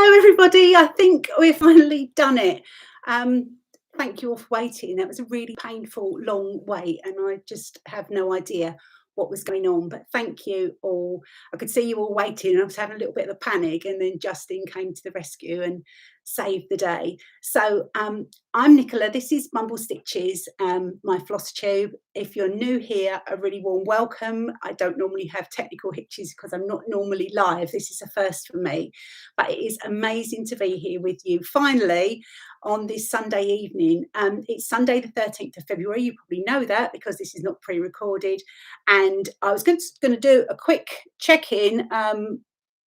Hello, everybody. I think we've finally done it. Um, Thank you all for waiting. That was a really painful, long wait, and I just have no idea what was going on. But thank you all. I could see you all waiting, and I was having a little bit of a panic, and then Justin came to the rescue and saved the day. So I'm Nicola. This is Bumble Stitches, my floss tube. If you're new here, a really warm welcome. I don't normally have technical hitches because I'm not normally live. This is a first for me, but it is amazing to be here with you finally on this Sunday evening. It's Sunday the 13th of February. You probably know that because this is not pre-recorded. And I was going to do a quick check-in.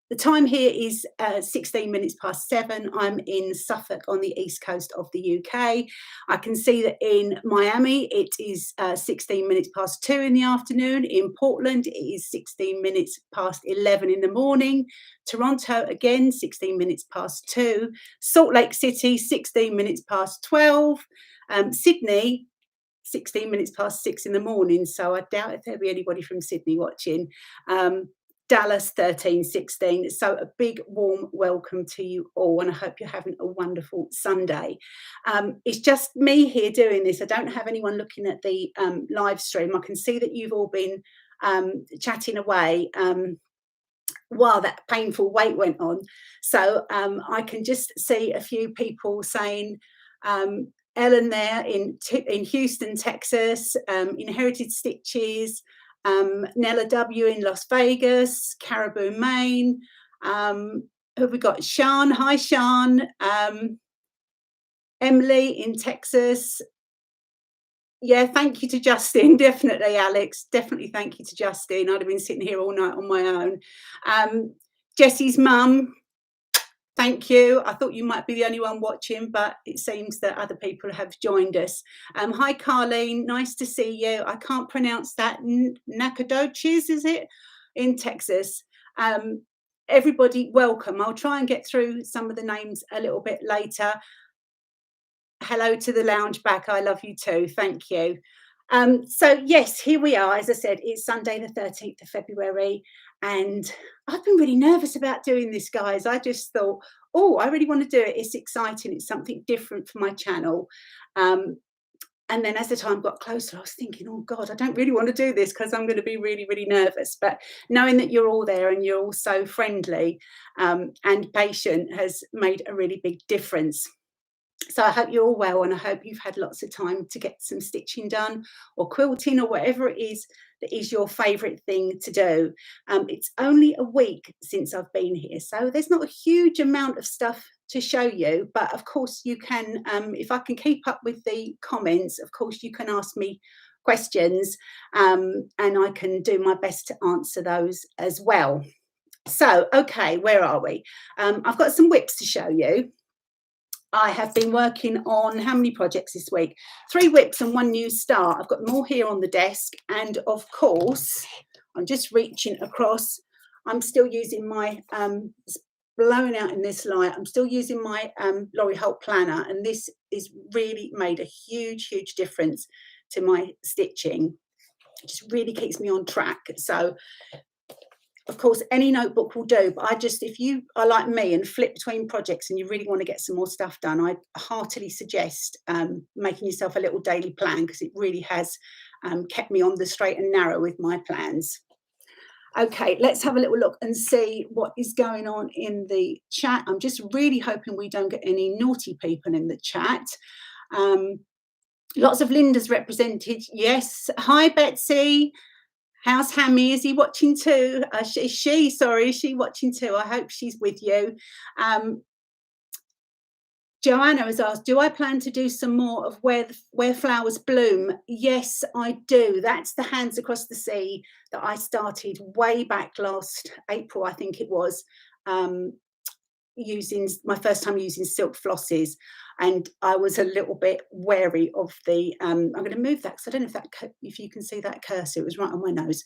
The time here is 16 minutes past 7. I'm in Suffolk on the east coast of the UK. I can see that in Miami it is 16 minutes past 2 in the afternoon. In Portland it is 16 minutes past 11 in the morning. Toronto again 16 minutes past 2. Salt Lake City 16 minutes past 12. Sydney 16 minutes past 6 in the morning. So I doubt if there'll be anybody from Sydney watching. Dallas 13:16. So a big warm welcome to you all, and I hope you're having a wonderful Sunday. It's just me here doing this. I don't have anyone looking at the live stream. I can see that you've all been chatting away while that painful wait went on. So I can just see a few people saying, Ellen there in Houston, Texas, Inherited Stitches, Nella W in Las Vegas, Caribou, Maine. Who have we got? Sean. Hi, Sean. Emily in Texas. Yeah, thank you to Justin. Definitely, Alex. Definitely thank you to Justin. I'd have been sitting here all night on my own. Jessie's mum. Thank you. I thought you might be the only one watching, but it seems that other people have joined us. Hi, Carlene. Nice to see you. I can't pronounce that. Nacogdoches, is it? In Texas. Everybody, welcome. I'll try and get through some of the names a little bit later. Hello to the lounge back. I love you too. Thank you. So yes, here we are. As I said, it's Sunday the 13th of February, and I've been really nervous about doing this, guys. I just thought, oh, I really want to do it. It's exciting. It's something different for my channel. And then as the time got closer, I was thinking, oh God, I don't really want to do this because I'm going to be really, really nervous. But knowing that you're all there and you're all so friendly and patient has made a really big difference. So I hope you're all well, and I hope you've had lots of time to get some stitching done or quilting or whatever it is that is your favourite thing to do. It's only a week since I've been here, so there's not a huge amount of stuff to show you, but of course you can, if I can keep up with the comments, of course you can ask me questions and I can do my best to answer those as well. So, okay, where are we? I've got some whips to show you. I have been working on how many projects this week? 3 whips and 1 new start. I've got them all here on the desk. And of course, I'm just reaching across. I'm still using my, it's blowing out in this light. I'm still using my Laurie Holt planner. And this is really made a huge, huge difference to my stitching. It just really keeps me on track. So of course, any notebook will do, but if you are like me and flip between projects and you really want to get some more stuff done, I heartily suggest making yourself a little daily plan, because it really has kept me on the straight and narrow with my plans. Okay, let's have a little look and see what is going on in the chat. I'm just really hoping we don't get any naughty people in the chat. Lots of Lindas represented. Yes. Hi, Betsy. How's Hammy? Is he watching too? Is she watching too? I hope she's with you. Joanna has asked, do I plan to do some more of where flowers bloom? Yes, I do. That's the Hands Across the Sea that I started way back last April, I think it was, using my first time using silk flosses, and I was a little bit wary of the I'm going to move that because I don't know if you can see that cursor. It was right on my nose.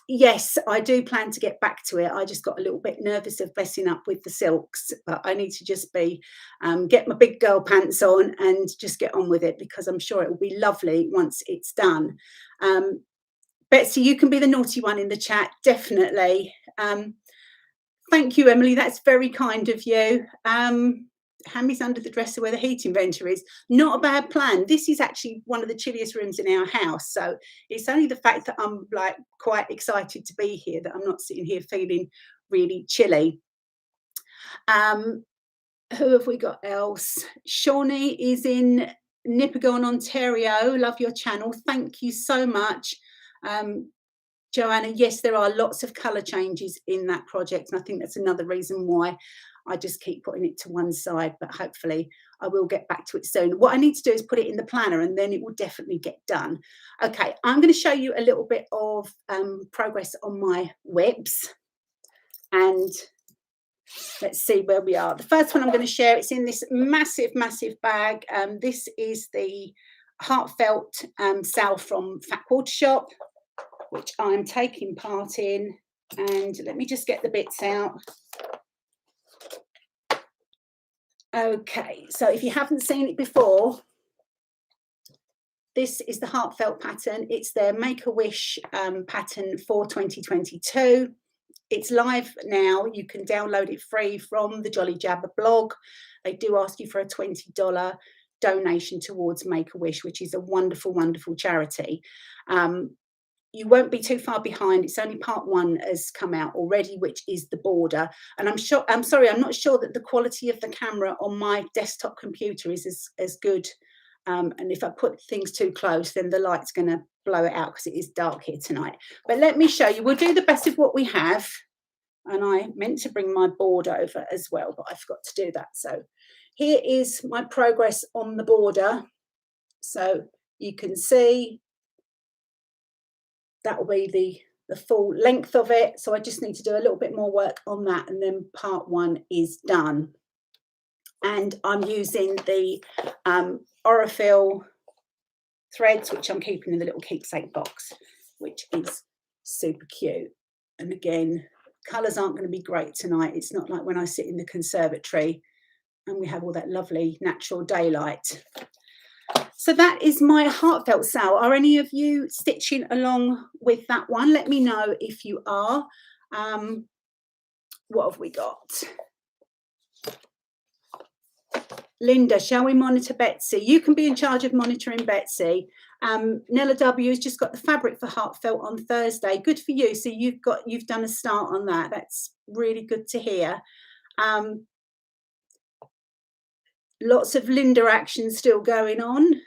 Yes, I do plan to get back to it. I just got a little bit nervous of messing up with the silks, but I need to just be get my big girl pants on and just get on with it, because I'm sure it will be lovely once it's done. Betsy, you can be the naughty one in the chat, definitely. Thank you, Emily. That's very kind of you. Hammy's under the dresser where the heating venter is. Not a bad plan. This is actually one of the chilliest rooms in our house. So it's only the fact that I'm like quite excited to be here that I'm not sitting here feeling really chilly. Who have we got else? Shawnee is in Nipigon, Ontario. Love your channel. Thank you so much. Joanna, yes, there are lots of colour changes in that project, and I think that's another reason why I just keep putting it to one side, but hopefully I will get back to it soon. What I need to do is put it in the planner, and then it will definitely get done. Okay, I'm going to show you a little bit of progress on my whips, and let's see where we are. The first one I'm going to share, it's in this massive, massive bag. This is the Heartfelt sale from Fat Quarter Shop, which I'm taking part in. And let me just get the bits out. Okay, so if you haven't seen it before, this is the Heartfelt pattern. It's their Make-A-Wish pattern for 2022. It's live now. You can download it free from the Jolly Jabber blog. They do ask you for a $20 donation towards Make-A-Wish, which is a wonderful, wonderful charity. You won't be too far behind. It's only part one has come out already, which is the border. And I'm not sure that the quality of the camera on my desktop computer is as good. And if I put things too close, then the light's going to blow it out because it is dark here tonight. But let me show you. We'll do the best of what we have. And I meant to bring my board over as well, but I forgot to do that. So here is my progress on the border. So you can see that will be the full length of it. So I just need to do a little bit more work on that, and then part one is done. And I'm using the Aurifil threads, which I'm keeping in the little keepsake box, which is super cute. And again, colours aren't going to be great tonight. It's not like when I sit in the conservatory and we have all that lovely natural daylight. So that is my Heartfelt sale. Are any of you stitching along with that one? Let me know if you are. What have we got? Linda, shall we monitor Betsy? You can be in charge of monitoring Betsy. Nella W has just got the fabric for Heartfelt on Thursday. Good for you. So you've done a start on that. That's really good to hear. Lots of Linda action still going on.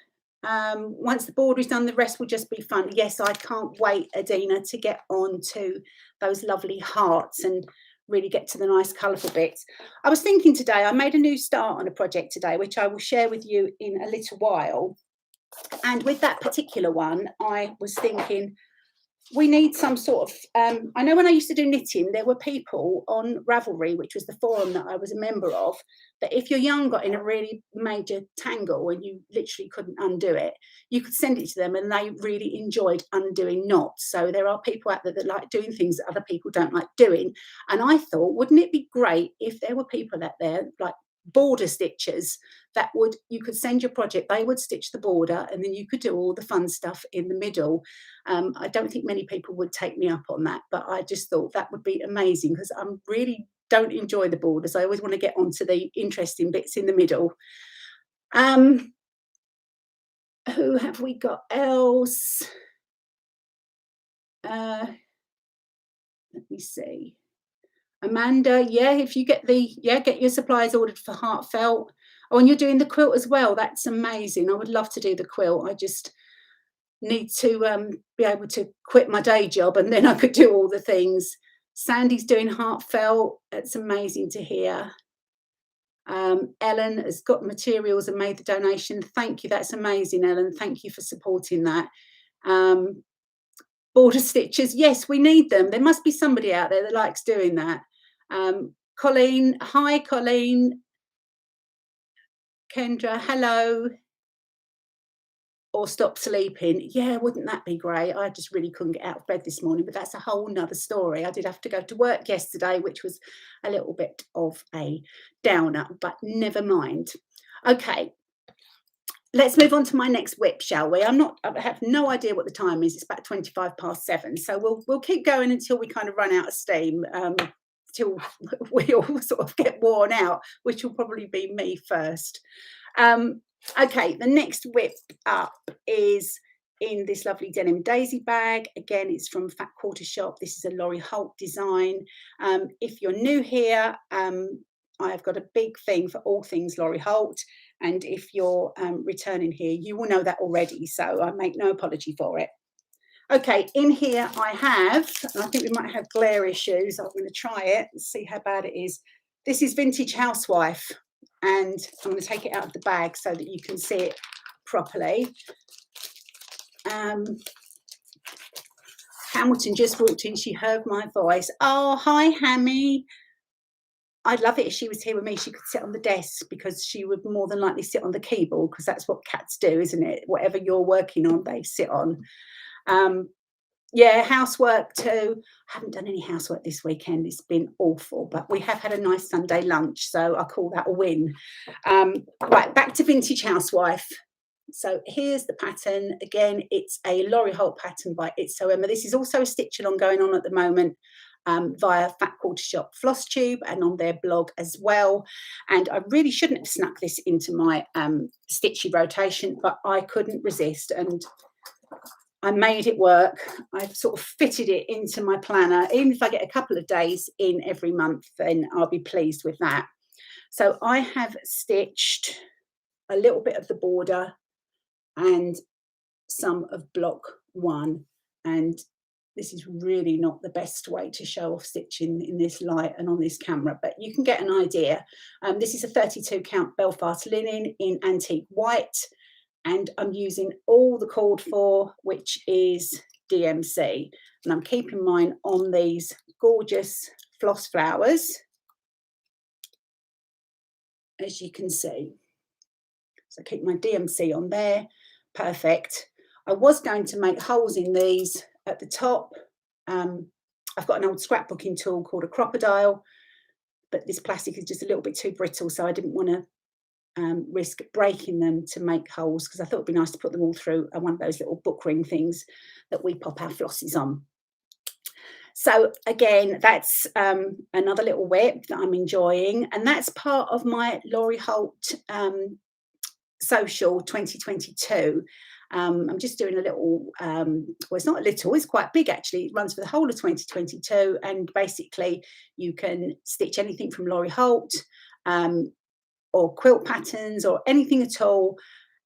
Once the border is done, the rest will just be fun. Yes, I can't wait, Adina, to get on to those lovely hearts and really get to the nice colourful bits. I was thinking today, I made a new start on a project today, which I will share with you in a little while. And with that particular one, I was thinking, we need some sort of, I know when I used to do knitting, there were people on Ravelry, which was the forum that I was a member of, that if your yarn got in a really major tangle and you literally couldn't undo it, you could send it to them and they really enjoyed undoing knots. So there are people out there that like doing things that other people don't like doing. And I thought, wouldn't it be great if there were people out there like border stitchers that you could send your project, they would stitch the border and then you could do all the fun stuff in the middle. I don't think many people would take me up on that, but I just thought that would be amazing because I really don't enjoy the borders. I always want to get onto the interesting bits in the middle. Who have we got else? Let me see. Amanda, yeah, if you get get your supplies ordered for Heartfelt. Oh, and you're doing the quilt as well. That's amazing. I would love to do the quilt. I just need to be able to quit my day job and then I could do all the things. Sandy's doing Heartfelt. That's amazing to hear. Ellen has got materials and made the donation. Thank you. That's amazing, Ellen. Thank you for supporting that. Border stitchers, yes, we need them. There must be somebody out there that likes doing that. Colleen, hi, Colleen. Kendra, hello. Or stop sleeping. Yeah, wouldn't that be great? I just really couldn't get out of bed this morning, but that's a whole nother story. I did have to go to work yesterday, which was a little bit of a downer, but never mind. Okay. Let's move on to my next whip, shall we? I have no idea what the time is. It's about 7:25. So we'll keep going until we kind of run out of steam. till we all sort of get worn out, which will probably be me first. Okay, the next whip up is in this lovely denim daisy bag. Again, it's from Fat Quarter Shop. This is a Laurie Holt design. If you're new here, I've got a big thing for all things Laurie Holt. And if you're returning here, you will know that already. So I make no apology for it. Okay, in here I have, and I think we might have glare issues. I'm going to try it and see how bad it is. This is Vintage Housewife, and I'm going to take it out of the bag so that you can see it properly. Hamilton just walked in. She heard my voice. Oh, hi, Hammy. I'd love it if she was here with me. She could sit on the desk because she would more than likely sit on the keyboard because that's what cats do, isn't it? Whatever you're working on, they sit on. Yeah, housework too. I haven't done any housework this weekend. It's been awful, but we have had a nice Sunday lunch, so I call that a win. Right, back to Vintage Housewife. So here's the pattern. Again, it's a Laurie Holt pattern by It's So Emma. This is also a stitch along going on at the moment via Fat Quarter Shop Flosstube and on their blog as well. And I really shouldn't have snuck this into my stitchy rotation, but I couldn't resist and I made it work. I've sort of fitted it into my planner. Even if I get a couple of days in every month, then I'll be pleased with that. So I have stitched a little bit of the border and some of block 1. And this is really not the best way to show off stitching in this light and on this camera, but you can get an idea. This is a 32 count Belfast linen in antique white. And I'm using all the called for, which is DMC. And I'm keeping mine on these gorgeous floss flowers, as you can see. So keep my DMC on there. Perfect. I was going to make holes in these at the top. I've got an old scrapbooking tool called a crocodile, but this plastic is just a little bit too brittle, so I didn't want to risk breaking them to make holes because I thought it'd be nice to put them all through one of those little book ring things that we pop our flossies on. So again, that's another little whip that I'm enjoying, and that's part of my Laurie Holt social 2022. I'm just doing a little, well, it's not a little, it's quite big actually. It runs for the whole of 2022, and basically you can stitch anything from Laurie Holt, or quilt patterns or anything at all,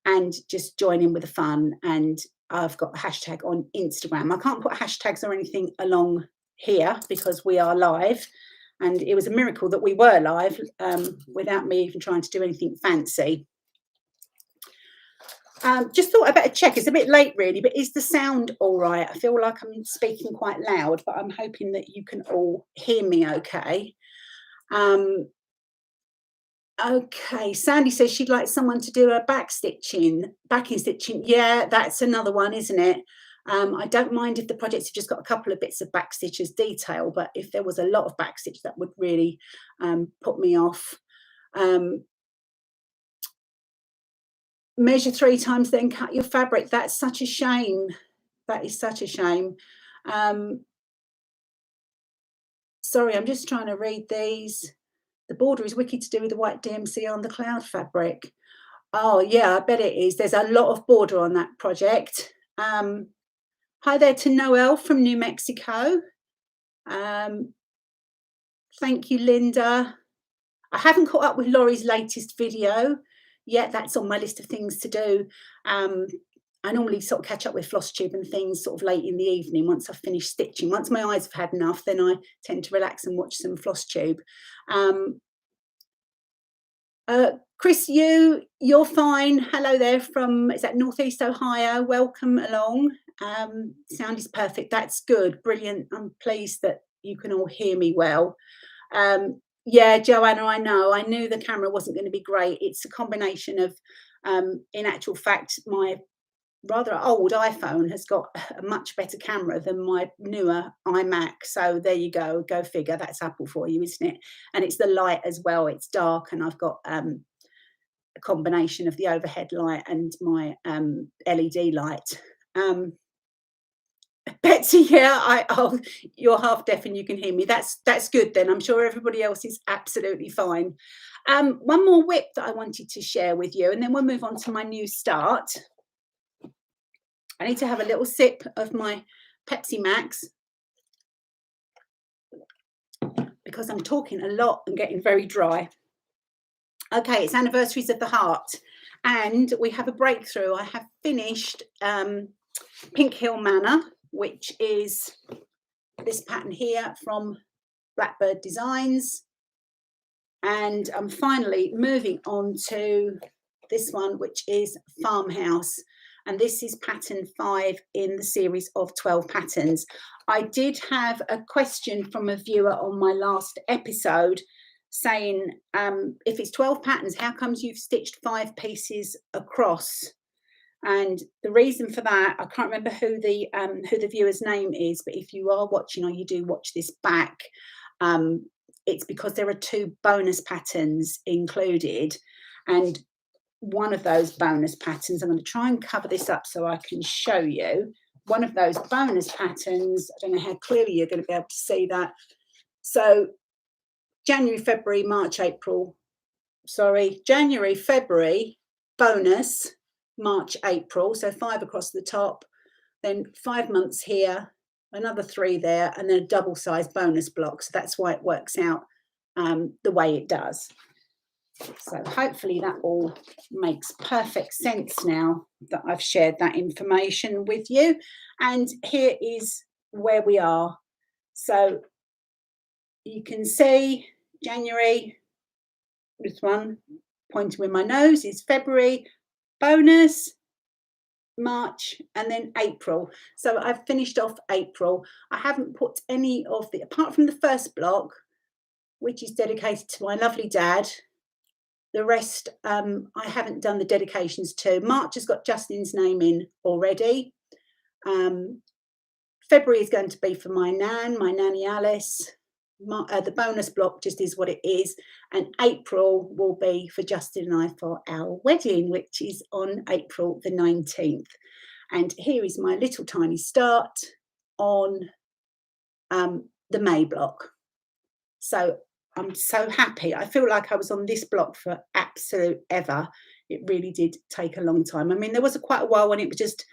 and just join in with the fun. And I've got a hashtag on Instagram. I can't put hashtags or anything along here because we are live, and it was a miracle that we were live without me even trying to do anything fancy. Just thought I better check. It's a bit late really, but is the sound all right? I feel like I'm speaking quite loud, but I'm hoping that you can all hear me okay. Okay, Sandy says she'd like someone to do a backing stitching. Yeah, that's another one, isn't it? I don't mind if the projects have just got a couple of bits of backstitch as detail, but if there was a lot of backstitch, that would really put me off. Measure 3 times, then cut your fabric. That's such a shame. That is such a shame. Sorry, I'm just trying to read these. The border is wicked to do with the white DMC on the cloud fabric. Oh yeah, I bet it is. There's a lot of border on that project. Hi there to Noel from New Mexico. Thank you, Linda. I haven't caught up with Laurie's latest video yet. That's on my list of things to do. I normally sort of catch up with Flosstube and things sort of late in the evening once I've finished stitching. Once my eyes have had enough, then I tend to relax and watch some Flosstube. Chris, you're fine. Hello there from, is that Northeast Ohio? Welcome along. Sound is perfect. That's good. Brilliant. I'm pleased that you can all hear me well. Yeah, Joanna, I know. I knew the camera wasn't going to be great. It's a combination of, in actual fact, my rather old iPhone has got a much better camera than my newer iMac. So there you go. Go figure. That's Apple for you, isn't it? And it's the light as well. It's dark, and I've got a combination of the overhead light and my LED light. Betsy, yeah, you're half deaf and you can hear me. That's good then. I'm sure everybody else is absolutely fine. One more whip that I wanted to share with you, and then we'll move on to my new start. I need to have a little sip of my Pepsi Max because I'm talking a lot and getting very dry. Okay, it's Anniversaries of the Heart, and we have a breakthrough. I have finished Pink Hill Manor, which is this pattern here from Blackbird Designs, and I'm finally moving on to this one, which is Farmhouse, and this is pattern 5 in the series of 12 patterns. I did have a question from a viewer on my last episode saying, if it's 12 patterns, how comes you've stitched 5 pieces across? And the reason for that, I can't remember who the viewer's name is, but if you are watching or you do watch this back, it's because there are 2 bonus patterns included, and one of those bonus patterns, I'm going to try and cover this up so I can show you. One of those bonus patterns, I don't know how clearly you're going to be able to see that. So January, February, March, April, January, February, bonus, March, April, so 5 across the top, then 5 months here, another 3 there, and then a double-sized bonus block. So that's why it works out the way it does. So hopefully that all makes perfect sense now that I've shared that information with you. And here is where we are. So you can see January, this one pointing with my nose is February, bonus, March, and then April. So I've finished off April. I haven't put any of the, apart from the first block, which is dedicated to my lovely dad. The rest, I haven't done the dedications to. March has got Justin's name in already. February is going to be for my nan, my nanny Alice. The bonus block just is what it is. And April will be for Justin and I for our wedding, which is on April the 19th. And here is my little tiny start on the May block. So I'm so happy. I feel like I was on this block for absolute ever. It really did take a long time. I mean, there was quite a while when it was just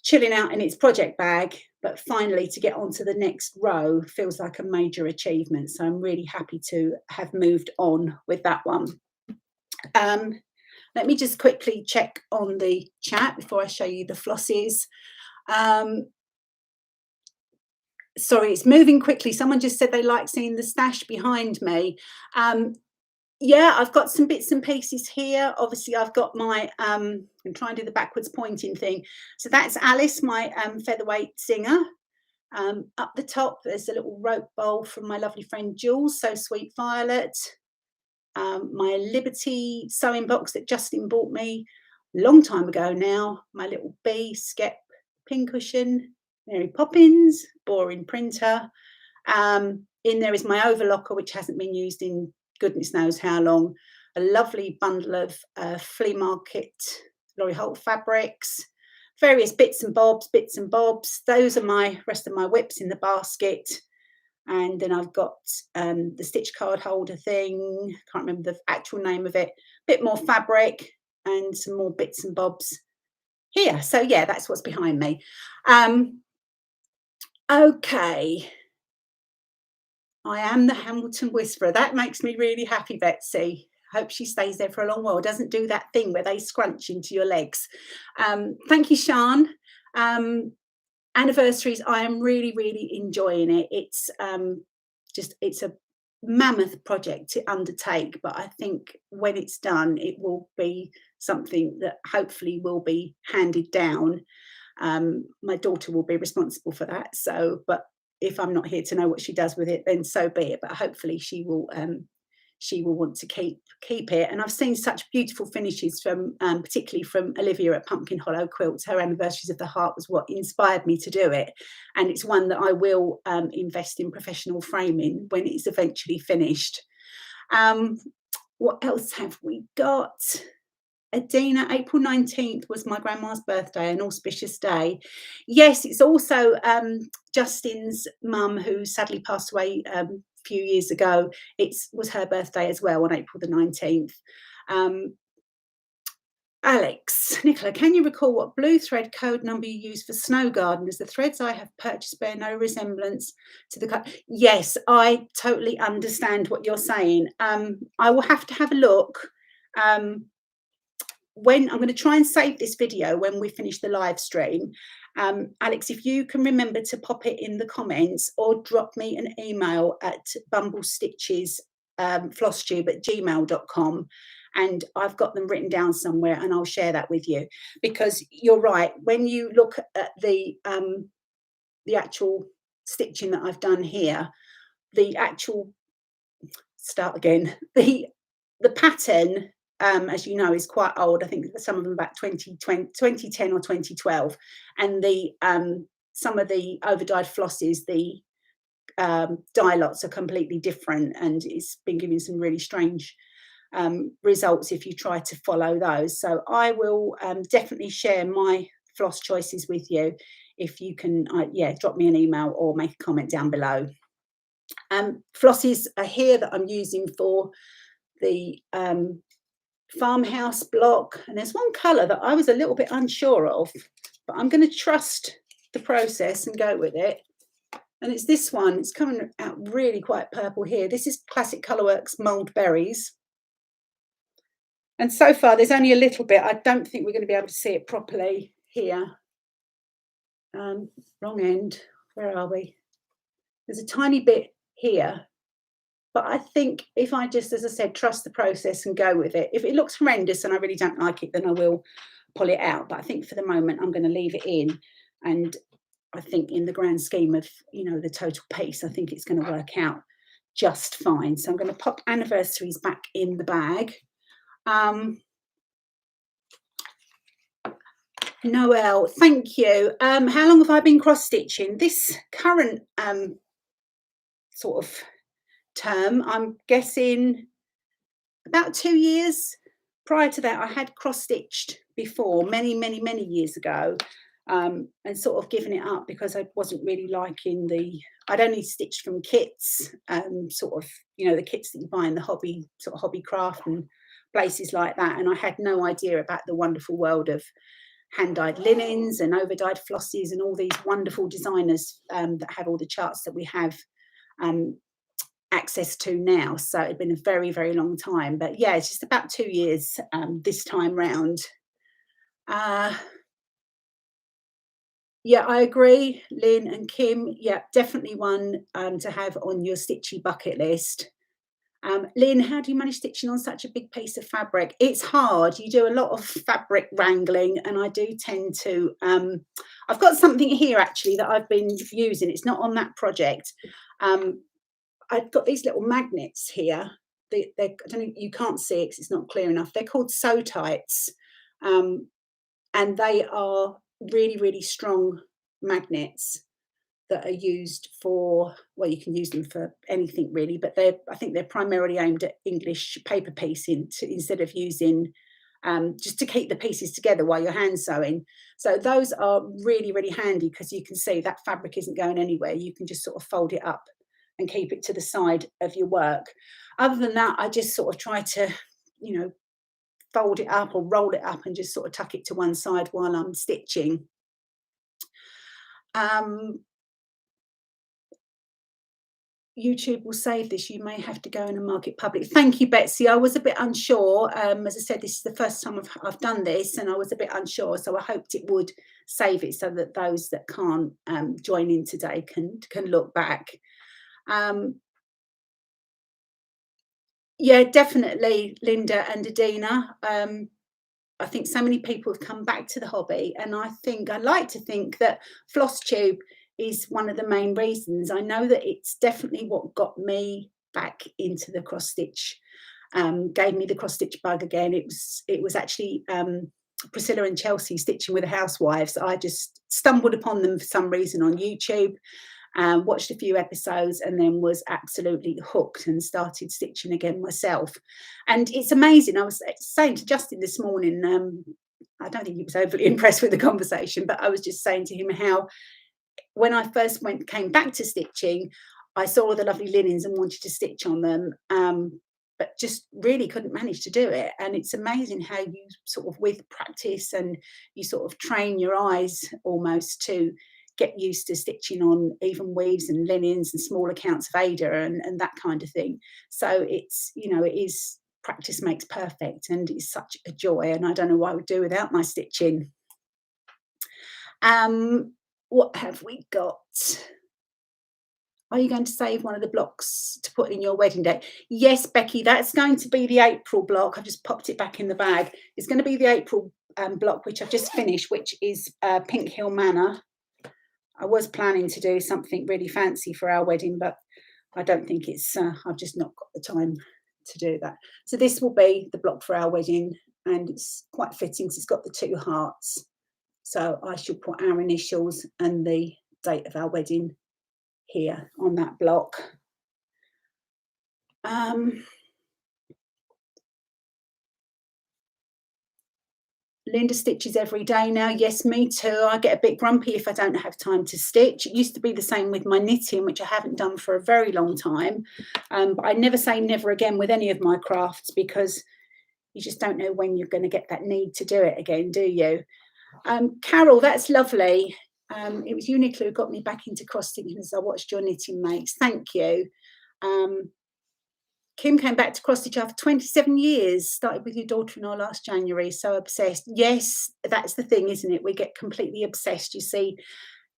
chilling out in its project bag, but finally to get onto the next row feels like a major achievement. So I'm really happy to have moved on with that one. Let me just quickly check on the chat before I show you the flosses. Sorry, it's moving quickly. Someone just said they like seeing the stash behind me. Yeah, I've got some bits and pieces here. Obviously, I've got my, I'm trying to do the backwards pointing thing. So that's Alice, my featherweight singer. Up the top, there's a little rope bowl from my lovely friend Jules, So Sweet Violet. My Liberty sewing box that Justin bought me a long time ago now. My little bee skep pincushion. Mary Poppins, boring printer. In there is my overlocker, which hasn't been used in goodness knows how long. A lovely bundle of flea market Laurie Holt fabrics, various bits and bobs. Those are my rest of my whips in the basket. And then I've got the stitch card holder thing. Can't remember the actual name of it. Bit more fabric and some more bits and bobs here. So yeah, that's what's behind me. Okay. I am the Hamilton Whisperer. That makes me really happy, Betsy. Hope she stays there for a long while. Doesn't do that thing where they scrunch into your legs. Thank you, Sian. Anniversaries, I am really, really enjoying it. It's it's a mammoth project to undertake, but I think when it's done, it will be something that hopefully will be handed down. My daughter will be responsible for that. So, but if I'm not here to know what she does with it, then so be it. But hopefully she will want to keep it. And I've seen such beautiful finishes from, particularly from Olivia at Pumpkin Hollow Quilts. Her Anniversaries of the Heart was what inspired me to do it, and it's one that I will invest in professional framing when it's eventually finished. What else have we got? Adina, April 19th was my grandma's birthday, an auspicious day. Yes, it's also Justin's mum, who sadly passed away a few years ago. It was her birthday as well on April the 19th. Um, Alex, Nicola, can you recall what blue thread code number you use for Snow Garden? As the threads I have purchased bear no resemblance to the code. Yes, I totally understand what you're saying. I will have to have a look. When I'm going to try and save this video when we finish the live stream. Alex, if you can remember to pop it in the comments or drop me an email at Bumble Stitches Flosstube at gmail.com, and I've got them written down somewhere and I'll share that with you, because you're right, when you look at the actual stitching that I've done here, the actual the pattern, as you know, is quite old. I think some of them about 2010 or 2012, and the some of the overdyed flosses, the dye lots are completely different, and it's been giving some really strange results if you try to follow those. So I will definitely share my floss choices with you. If you can, yeah, drop me an email or make a comment down below. Flosses are here that I'm using for the farmhouse block, and there's one colour that I was a little bit unsure of, but I'm going to trust the process and go with it. And it's this one. It's coming out really quite purple here. This is Classic Colourworks Mould Berries. And so far, there's only a little bit. I don't think we're going to be able to see it properly here. Wrong end. Where are we? There's a tiny bit here. But I think if I just, as I said, trust the process and go with it. If it looks horrendous and I really don't like it, then I will pull it out. But I think for the moment, I'm going to leave it in. And I think in the grand scheme of, you know, the total piece, I think it's going to work out just fine. So I'm going to pop Anniversaries back in the bag. Noelle, thank you. How long have I been cross-stitching? This current sort of term, I'm guessing about 2 years. Prior to that, I had cross-stitched before, many years ago, and sort of given it up because I wasn't really liking I'd only stitched from kits, sort of, you know, the kits that you buy in the hobby, sort of hobby craft and places like that, and I had no idea about the wonderful world of hand-dyed linens and overdyed flosses and all these wonderful designers that have all the charts that we have access to now. So it'd been a very long time, but yeah, it's just about 2 years this time round. Yeah, I agree, Lynn and Kim. Yeah, definitely one to have on your stitchy bucket list. Lynn, how do you manage stitching on such a big piece of fabric? It's hard. You do a lot of fabric wrangling, and I do tend to I've got something here actually that I've been using. It's not on that project. I've got these little magnets here. I don't know, you can't see it because it's not clear enough. They're called sew tights, and they are really strong magnets that are used for, well, you can use them for anything really, but I think they're primarily aimed at English paper piecing instead of using just to keep the pieces together while you're hand sewing. So those are really handy because you can see that fabric isn't going anywhere. You can just sort of fold it up and keep it to the side of your work. Other than that, I just sort of try to, you know, fold it up or roll it up and just sort of tuck it to one side while I'm stitching. YouTube will save this. You may have to go in and mark it public. Thank you, Betsy. I was a bit unsure. As I said, this is the first time I've done this, and I was a bit unsure. So I hoped it would save it so that those that can't join in today can look back. Yeah, definitely, Linda and Adina. I think so many people have come back to the hobby, and I like to think that Flosstube is one of the main reasons. I know that it's definitely what got me back into the cross stitch, gave me the cross stitch bug again. It was actually Priscilla and Chelsea stitching with the Housewives. I just stumbled upon them for some reason on YouTube, watched a few episodes, and then was absolutely hooked and started stitching again myself. And it's amazing. I was saying to Justin this morning, I don't think he was overly impressed with the conversation, but I was just saying to him how when I first came back to stitching, I saw all the lovely linens and wanted to stitch on them, but just really couldn't manage to do it. And it's amazing how you sort of, with practice, and you sort of train your eyes almost to get used to stitching on even weaves and linens and small accounts of Ada and that kind of thing. So it's, it is, practice makes perfect, and it's such a joy. And I don't know what I would do without my stitching. What have we got? Are you going to save one of the blocks to put in your wedding day? Yes, Becky, that's going to be the April block. I've just popped it back in the bag. It's going to be the April block, which I've just finished, which is Pink Hill Manor. I was planning to do something really fancy for our wedding, but I don't think it's, I've just not got the time to do that. So this will be the block for our wedding, and it's quite fitting because it's got the 2 hearts. So I shall put our initials and the date of our wedding here on that block. Linda stitches every day now. Yes, me too. I get a bit grumpy if I don't have time to stitch. It used to be the same with my knitting, which I haven't done for a very long time. But I never say never again with any of my crafts, because you just don't know when you're going to get that need to do it again, do you? Carol, that's lovely. It was Uniqlo who got me back into cross stitching as I watched your knitting makes. Thank you. Kim came back to cross stitch after 27 years, started with your daughter-in-law last January, so obsessed. Yes, that's the thing, isn't it? We get completely obsessed. You see,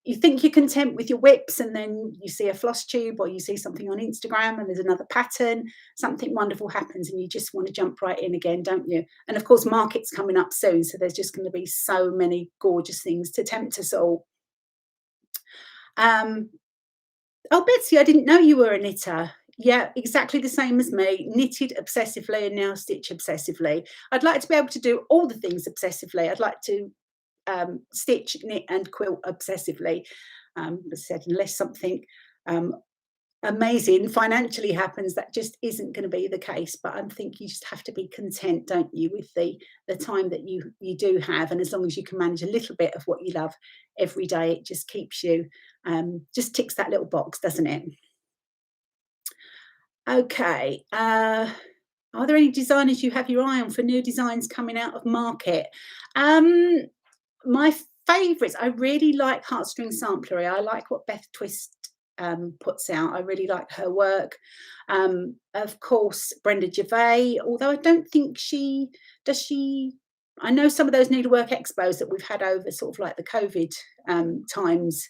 you think you're content with your whips, and then you see a floss tube, or you see something on Instagram and there's another pattern, something wonderful happens, and you just want to jump right in again, don't you? And of course, market's coming up soon, so there's just going to be so many gorgeous things to tempt us all. Oh, Betsy, I didn't know you were a knitter. Yeah, exactly the same as me. Knitted obsessively and now stitch obsessively. I'd like to be able to do all the things obsessively. I'd like to stitch, knit and quilt obsessively. As I said, unless something amazing financially happens, that just isn't going to be the case. But I think you just have to be content, don't you, with the time that you do have. And as long as you can manage a little bit of what you love every day, it just keeps you, just ticks that little box, doesn't it? Okay. Are there any designers you have your eye on for new designs coming out of market? My favourites, I really like Heartstring Samplery. I like what Beth Twist puts out. I really like her work. Of course, Brenda Gervais, although I don't think I know some of those needlework expos that we've had over sort of like the COVID times,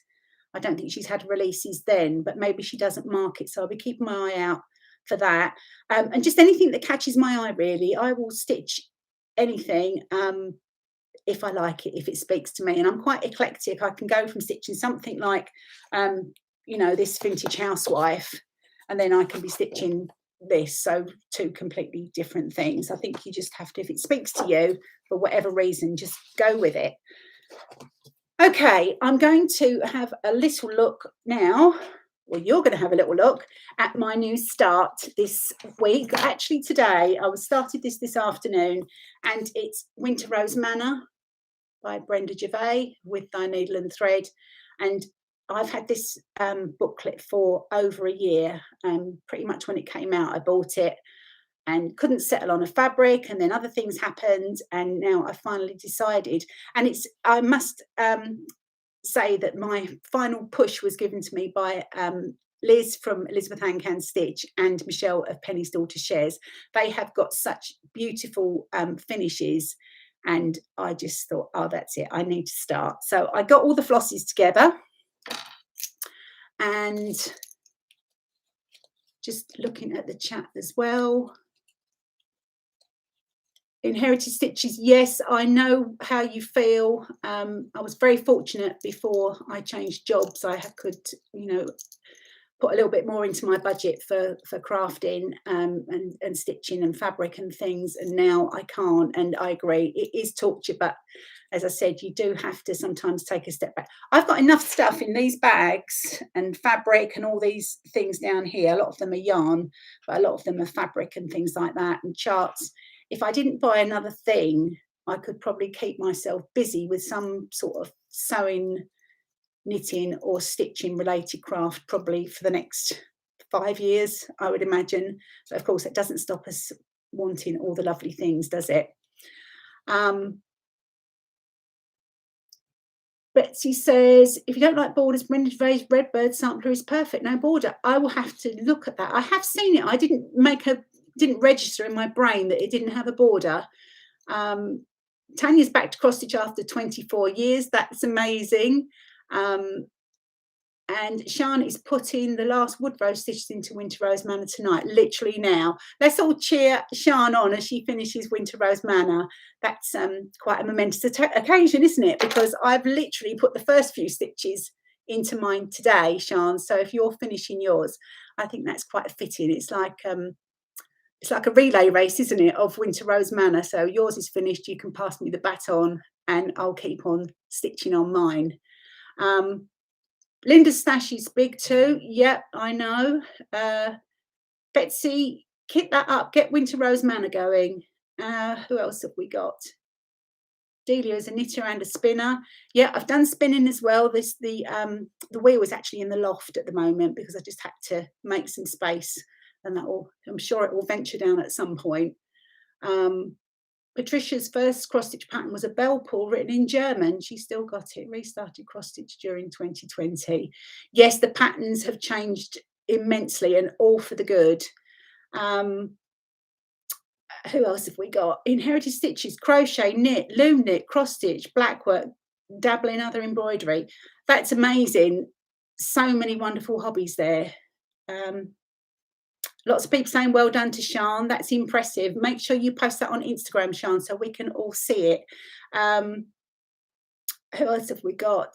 I don't think she's had releases then, but maybe she doesn't market, so I'll be keeping my eye out for that. And just anything that catches my eye, really. I will stitch anything if I like it, if it speaks to me. And I'm quite eclectic. I can go from stitching something like, this vintage Housewife, and then I can be stitching this. So 2 completely different things. I think you just have to, if it speaks to you for whatever reason, just go with it. Okay, I'm going to have a little look now. Well, you're going to have a little look at my new start this week. Actually, today, I started this afternoon, and it's Winter Rose Manor by Brenda Gervais with Thy Needle and Thread. And I've had this booklet for over a year. Pretty much when it came out, I bought it and couldn't settle on a fabric, and then other things happened, and now I finally decided. And I must say that my final push was given to me by Liz from Elizabeth Ann Can Stitch and Michelle of Penny's Daughter Shares. They have got such beautiful finishes, and I just thought, oh, that's it, I need to start. So I got all the flosses together, and just looking at the chat as well. Inherited stitches, yes, I know how you feel. I was very fortunate before I changed jobs. I could, put a little bit more into my budget for crafting, and stitching and fabric and things, and now I can't. And I agree, it is torture, but as I said, you do have to sometimes take a step back. I've got enough stuff in these bags and fabric and all these things down here. A lot of them are yarn, but a lot of them are fabric and things like that, and charts. If I didn't buy another thing, I could probably keep myself busy with some sort of sewing, knitting or stitching related craft probably for the next 5 years, I would imagine. But of course, it doesn't stop us wanting all the lovely things, does it? Um, Betsy says, if you don't like borders, Brenda Gervais' Redbird sampler is perfect. No border. I will have to look at that. I have seen it. I didn't register in my brain that it didn't have a border. Tanya's back to cross stitch after 24 years. That's amazing. And Sean is putting the last wood rose stitches into Winter Rose Manor tonight, literally now. Let's all cheer Sean on as she finishes Winter Rose Manor. That's quite a momentous occasion, isn't it? Because I've literally put the first few stitches into mine today, Sean. So if you're finishing yours, I think that's quite fitting. It's like a relay race, isn't it, of Winter Rose Manor. So yours is finished, you can pass me the baton and I'll keep on stitching on mine. Linda's stash is big too. Yep, I know. Betsy, keep that up. Get Winter Rose Manor going. Who else have we got? Delia is a knitter and a spinner. Yeah, I've done spinning as well. The wheel is actually in the loft at the moment because I just had to make some space, and I'm sure it will venture down at some point. Patricia's first cross stitch pattern was a bell pull written in German. She still got it. Restarted cross stitch during 2020. Yes, the patterns have changed immensely and all for the good. Who else have we got? Inherited stitches, crochet, knit, loom knit, cross stitch, black work, dabble in other embroidery. That's amazing. So many wonderful hobbies there. Lots of people saying well done to Sian. That's impressive. Make sure you post that on Instagram, Sian, so we can all see it. Who else have we got?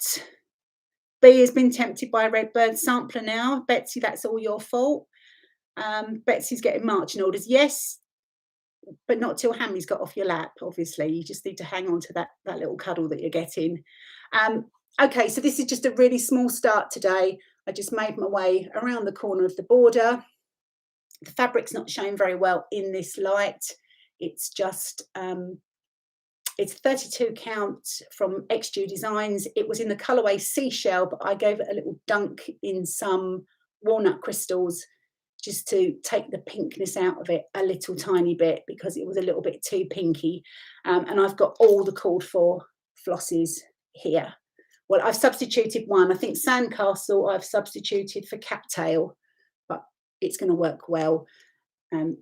B has been tempted by a Redbird sampler now. Betsy, that's all your fault. Betsy's getting marching orders. Yes, but not till Hammy's got off your lap, obviously. You just need to hang on to that little cuddle that you're getting. Okay, so this is just a really small start today. I just made my way around the corner of the border. The fabric's not showing very well in this light. It's just, it's 32 count from XG Designs. It was in the colourway Seashell, but I gave it a little dunk in some walnut crystals just to take the pinkness out of it a little tiny bit because it was a little bit too pinky. And I've got all the called for flosses here. Well, I've substituted one. I think Sandcastle I've substituted for Cattail, but it's going to work well. And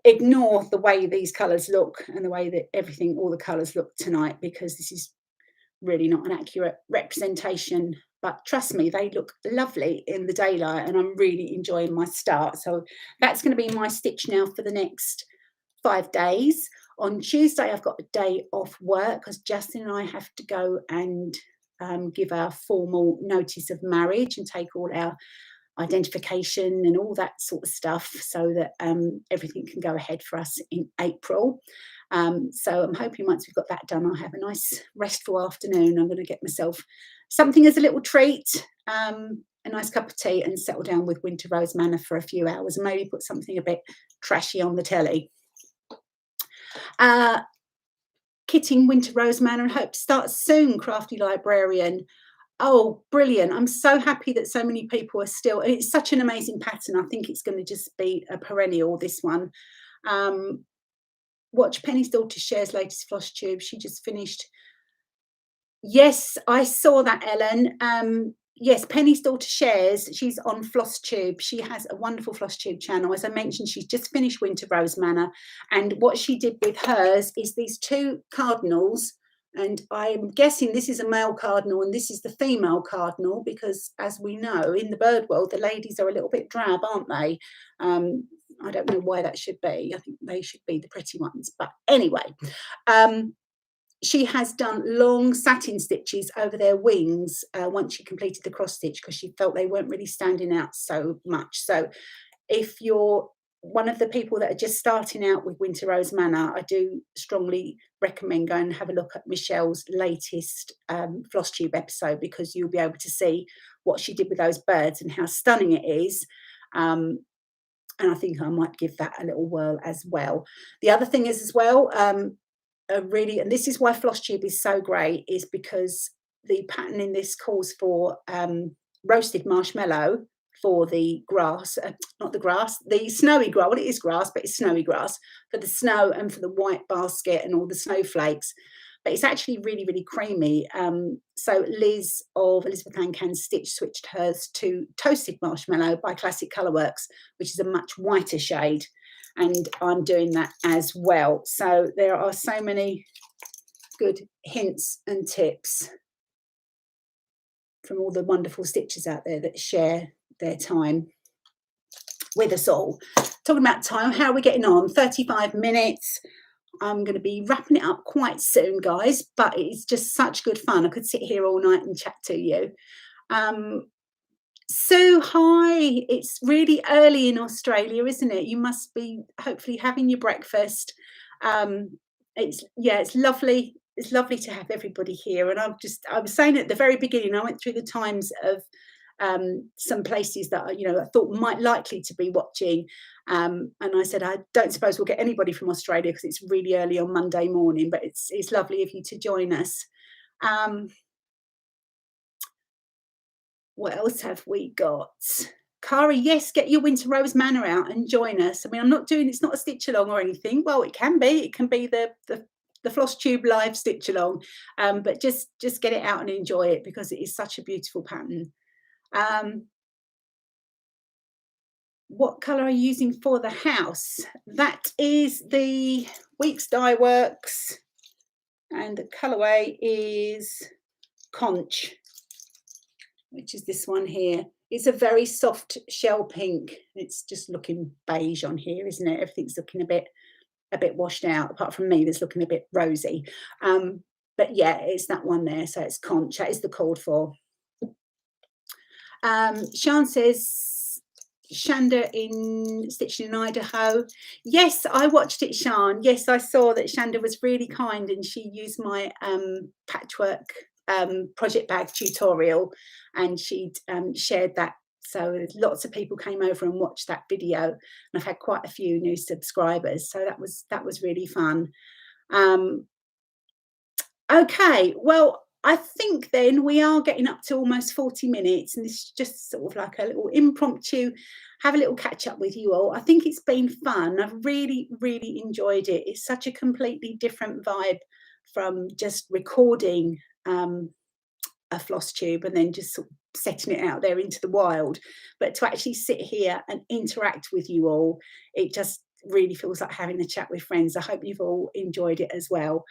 ignore the way these colours look and the way that all the colours look tonight, because this is really not an accurate representation. But trust me, they look lovely in the daylight and I'm really enjoying my start. So that's going to be my stitch now for the next 5 days. On Tuesday, I've got a day off work because Justin and I have to go and give our formal notice of marriage and take all our identification and all that sort of stuff so that everything can go ahead for us in April. So I'm hoping once we've got that done, I'll have a nice restful afternoon. I'm going to get myself something as a little treat, a nice cup of tea, and settle down with Winter Rose Manor for a few hours and maybe put something a bit trashy on the telly. Kitting Winter Rose Manor and hope to start soon, Crafty Librarian. Oh, brilliant. I'm so happy that so many people are still, it's such an amazing pattern. I think it's going to just be a perennial, this one. Watch Penny's daughter Cher's latest Flosstube. She just finished. Yes, I saw that, Ellen. Yes, Penny's daughter Cher's. She's on Flosstube. She has a wonderful Flosstube channel. As I mentioned, she's just finished Winter Rose Manor. And what she did with hers is these two cardinals. And I'm guessing this is a male cardinal and this is the female cardinal, because as we know, in the bird world, the ladies are a little bit drab, aren't they? I don't know why that should be. I think they should be the pretty ones. But anyway, she has done long satin stitches over their wings once she completed the cross stitch because she felt they weren't really standing out so much. So if you're one of the people that are just starting out with Winter Rose Manor, I do strongly recommend going and have a look at Michelle's latest Flosstube episode, because you'll be able to see what she did with those birds and how stunning it is. And I think I might give that a little whirl as well. The other thing is as well, really, and this is why Flosstube is so great, is because the pattern in this calls for roasted marshmallow for the grass, not the grass, the snowy grass. Well, it is grass, but it's snowy grass for the snow and for the white basket and all the snowflakes. But it's actually really, really creamy. So Liz of Elizabeth Ann Can Stitch switched hers to toasted marshmallow by Classic Colourworks, which is a much whiter shade. And I'm doing that as well. So there are so many good hints and tips from all the wonderful stitchers out there that share their time with us all. Talking about time, how are we getting on? 35 minutes. I'm going to be wrapping it up quite soon, guys, but it's just such good fun. I could sit here all night and chat to you. So hi, it's really early in Australia, isn't it? You must be hopefully having your breakfast. It's lovely. It's lovely to have everybody here. And I was saying at the very beginning, I went through the times of some places that I thought might likely to be watching. And I said, I don't suppose we'll get anybody from Australia because it's really early on Monday morning, but it's lovely of you to join us. What else have we got? Kari, yes, get your Winter Rose Manor out and join us. I mean, it's not a stitch along or anything. Well, it can be. It can be the Flosstube live stitch along. But just get it out and enjoy it, because it is such a beautiful pattern. What colour are you using for the house? That is the Weeks Dye Works, and the colourway is Conch, which is this one here. It's a very soft shell pink. It's just looking beige on here, isn't it? Everything's looking a bit washed out, apart from me that's looking a bit rosy. But yeah, it's that one there. So it's Conch. That is the called for. Sian says, Shanda in Stitching in Idaho. Yes, I watched it, Sian. Yes, I saw that Shanda was really kind and she used my patchwork project bag tutorial, and she'd shared that. So lots of people came over and watched that video, and I've had quite a few new subscribers. So that was really fun. Okay, well, I think then we are getting up to almost 40 minutes, and this is just sort of like a little impromptu, have a little catch up with you all. I think it's been fun. I've really, really enjoyed it. It's such a completely different vibe from just recording a floss tube and then just sort of setting it out there into the wild. But to actually sit here and interact with you all, it just really feels like having a chat with friends. I hope you've all enjoyed it as well.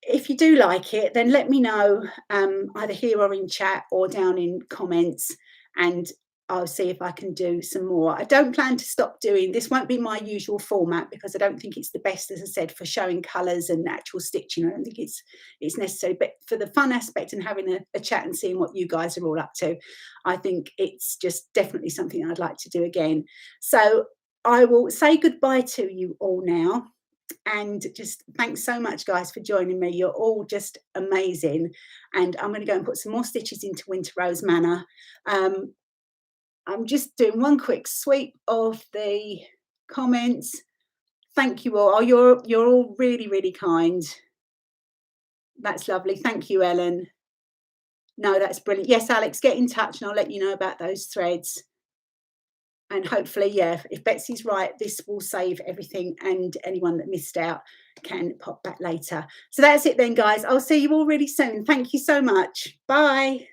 If you do like it, then let me know, either here or in chat or down in comments, and I'll see if I can do some more. I don't plan to stop doing this. Won't be my usual format, because I don't think it's the best, as I said, for showing colours and actual stitching. I don't think it's necessary, but for the fun aspect and having a chat and seeing what you guys are all up to, I think it's just definitely something I'd like to do again. So I will say goodbye to you all now. And just thanks so much, guys, for joining me. You're all just amazing. And I'm going to go and put some more stitches into Winter Rose Manor. I'm just doing one quick sweep of the comments. Thank you all. Oh, you're all really, really kind. That's lovely. Thank you, Ellen. No, that's brilliant. Yes, Alex, get in touch and I'll let you know about those threads. And hopefully, yeah, if Betsy's right, this will save everything, and anyone that missed out can pop back later. So that's it then, guys. I'll see you all really soon. Thank you so much. Bye.